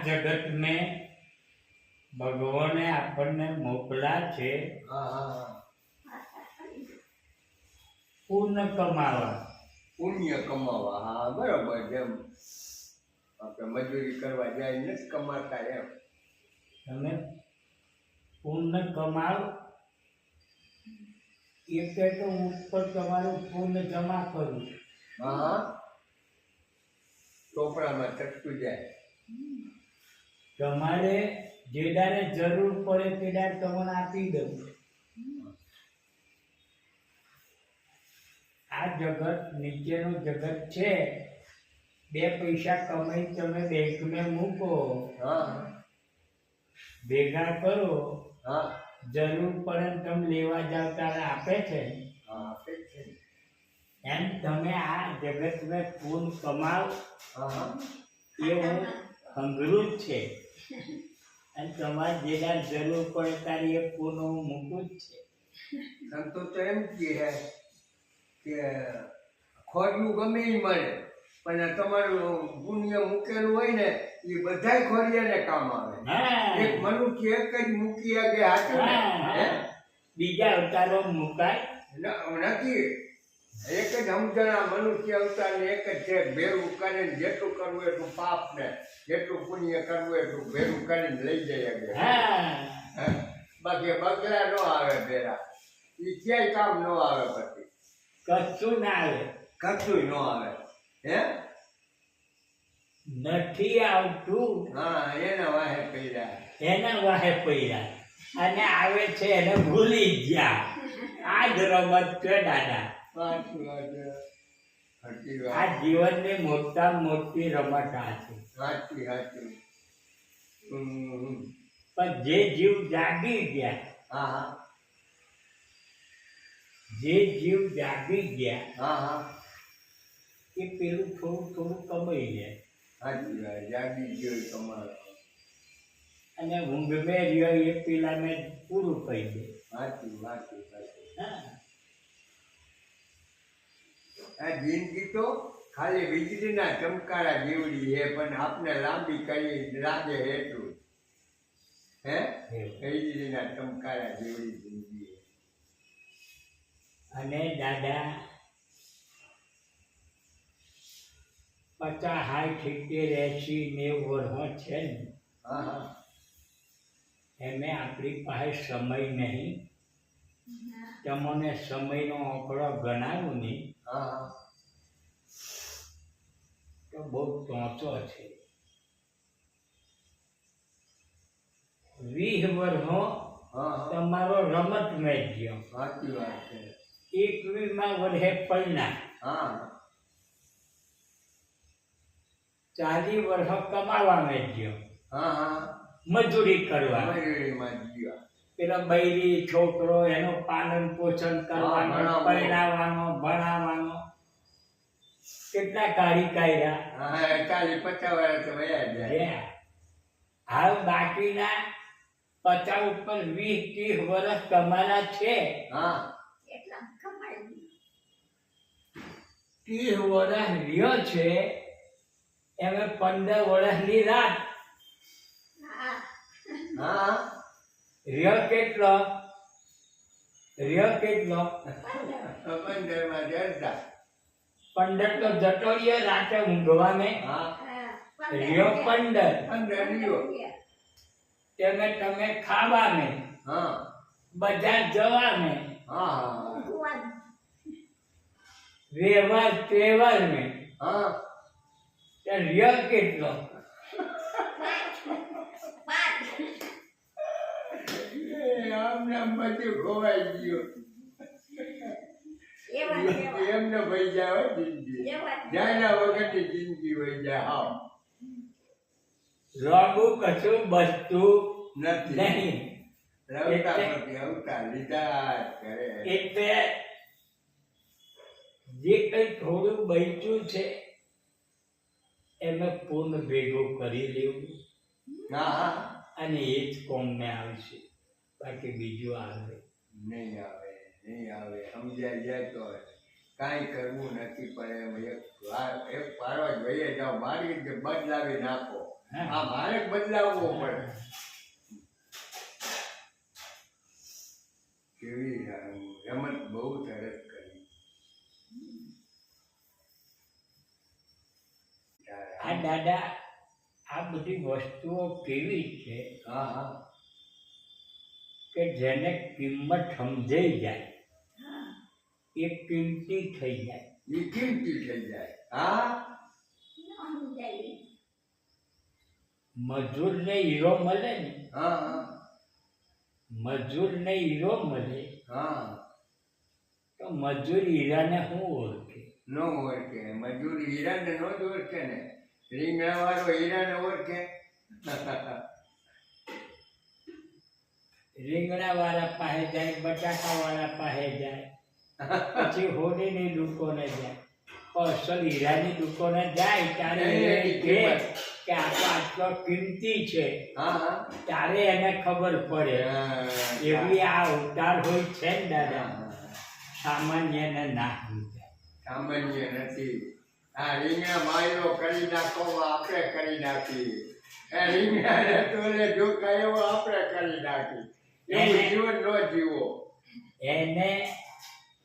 जगत में भगवान ने આપણને મોકલા છે પુણ્ય કમાવા. પુણ્ય કમાવા. હા બરાબર. જેમ આપણે મજૂરી કરવા જાય ને કમાતા એમ તમે પુણ્ય કમાવ એટલે તો ઉપર તમારું પુણ્ય જમા કરું. હા ચોપડામાં ચટકું જાય. તમારે જે દાડે જરૂર પડે તે દાડે તમને આપી દઉં. આ જગત નીચેનું જગત છે. 2 પૈસા કમાઈ તમે બેંકમાં મૂકો, ભેગા કરો, જરૂર પડે તમે લેવા જાવ ત્યારે આપે છે. એમ તમે આ જગતમાં પૂન કમાવ એવું હંગરું જ છે. અને તમારે જે દાડ જરૂર પડે ત્યારે એ પૂન હું મૂકું જ છે. સંતો તો એમ કહે કે ખોરિયું ગમે એ મળે પણ તમારું પુણ્ય મૂકેલું હોય ને એ બધાય ખોરિયાને કામ આવે. એક મનુષ્ય એક જ મૂકી આગે હાચું બીજા અવતારો મુકાય નથી. એક જ સમજણા મનુષ્ય અવતાર ને એક જ છે. ભેરું કરીને જેટલું કરવું એટલું પાપ ને જેટલું પુણ્ય કરવું એટલું ભેરું કરીને લઈ જાય. બાકી બગલા ન આવે ભેરા. એ ક્યાંય કામ ન આવે. પછી કશું ના આવે. કશું ન આવે. હે નથી આવતું. એના વાહે પૈડા. એના વાહે પૈડા. અને આવે છે એને ભૂલી ગયા. આ જ રમત છે દાદા. આ જીવનની મોટા મોટી રમત આ છે. સાચું. પણ જે જીવ જાગી ગયા, જે જીવ જાગી ગયા એ પેલું થોડું કમાઈ જાય. સાચી વાત. જાગી ગયો કમાય અને ઊંઘ મેં રહ્યો એ પેલાને પૂરું કહી દે. સાચું. આ જિંદગી તો ખાલી વીજળીના ચમકારા જેવડી છે પણ આપને લાંબી કરી લાગે એટલું. વીજળીના ચમકારા જેવડી જિંદગી. અને દાદા 50, 60, 70, 80, 90 વર્ષ છે ને એમે આપણી પાસે સમય નહીં. તમને સમયનો આંકડો ગણાવું નહીં તો બહુ ટોંચો છે. 20 વર્ષનો તમારો રમત મેચ ગયો. સાચી વાત છે. 21માં વર્ષે પૈણા, 40 વર્ષ કમાવા મેચ ગયો. મજૂરી કરવા. પેલા બૈરી છોકરો એનો પાલન પોષણ કરવાનો, પરણાવવાનો, ભણાવવાનો. કેટલા કાઢી કાઢ્યા. 40-50 વર્ષ વયા જાય. હાલ બાકીના 50 ઉપર 20-30 વર્ષ તમારા છે. 30 વર્ષ રહ્યો છે એમે 15 વર્ષની રાત. રહ્યો કેટલો? 15 તો જતો રહ્યો રાતે ઊંઘવા મેં. રહ્યો 15. તમે ખાવા મેં, બજાર જવા મેં, વ્યવહાર તહેવાર મેં. રહ્યો કેટલો? બધું ખોવાઈ ગયું. એમને ભાઈ જાય જિંદગી. જાયના વખતે જિંદગી હોય જાય. રોગું કશું બચતું નથી. એટલે જે કઈ થોડું બચ્યું છે એમે પૂર્ણ ભેગું કરી લેવું. અને એ જ કોમને આવશે. બાકી બીજું આવે નહીં. સમજાય જાય તો કાંઈ કરવું નથી પણ એમ એક પાડો જ વહી જાઓ મારી રીતે બદલાવી નાખો આ મારે જ બદલાવવો પડે કેવી રમત બહુ સરસ કરી આ દાદા આ બધી વસ્તુઓ કેવી છે હા હા કે જેને કિંમત સમજાઈ જાય એ કિંમતી થઈ જાય એ કિંમતી થઈ જાય હા મજૂરને હીરો મળે ને હા હા મજૂરને હીરો મળે હા તો મજૂર હીરાને શું ઓળખે નો ઓળખે મજૂર હીરાને નો જ ઓળખે ને રીંગણા વાળો હીરાને ઓળખે રીંગણા વાળા પાસે જાય બટાકા વાળા પાસે જાય પછી હોડીની દુકાને જાય અસલ હીરાની દુકાને જાય ત્યારે એ કહે કે આ તો આટલો કિંમતી છે હા હા ત્યારે એને ખબર પડે એવી આ અવતાર હોય છે ને દાદા સામાન્યને ના સમજાય સામાન્ય નથી આ રીંગણા માયલો કરી નાખો આપણે કરી નાખી એ રીંગણાને તોલે જો કાયો આપણે કરી નાખી એવું જીવન ન જીવો એને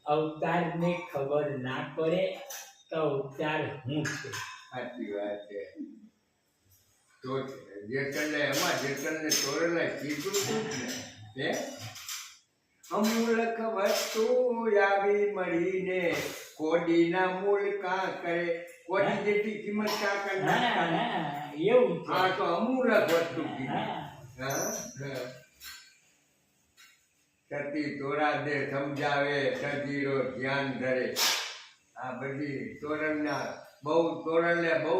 અવતારની ખબર ના પડે તો અવતાર શું છે સાચી વાત છે તો જેતરને એમાં જેતરને તોરેલા કીધું હતું ને અમૂલક વસ્તુ આવી મળીને કોડીના મૂળ કા કરે કોડી જેટલી કિંમત કા કરે એવું હા તો અમૂલક વસ્તુ કીધી હા સતી તોરા દે સમજાવે સજીરો ધ્યાન ધરે આ બધી તોરણના તોરણને બહુ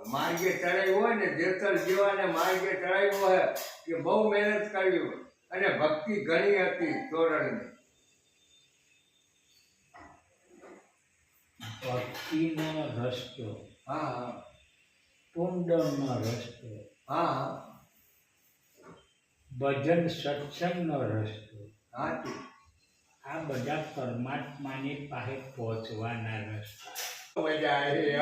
માર્ગે ચડાવ્યું હોય ને જેતર જેવાને માર્ગે ચડાવ્યું હોય કે બહુ મહેનત કરી હોય અને ભક્તિ ઘણી હતી તોરણની ભક્તિનો રસ્તો હા હા પુંડનો રસ્તો હા હા ભજન સત્સંગનો રસ્તો હાથી આ બધા પરમાત્માની પાસે પહોંચવાના રસ્તા મજા આવી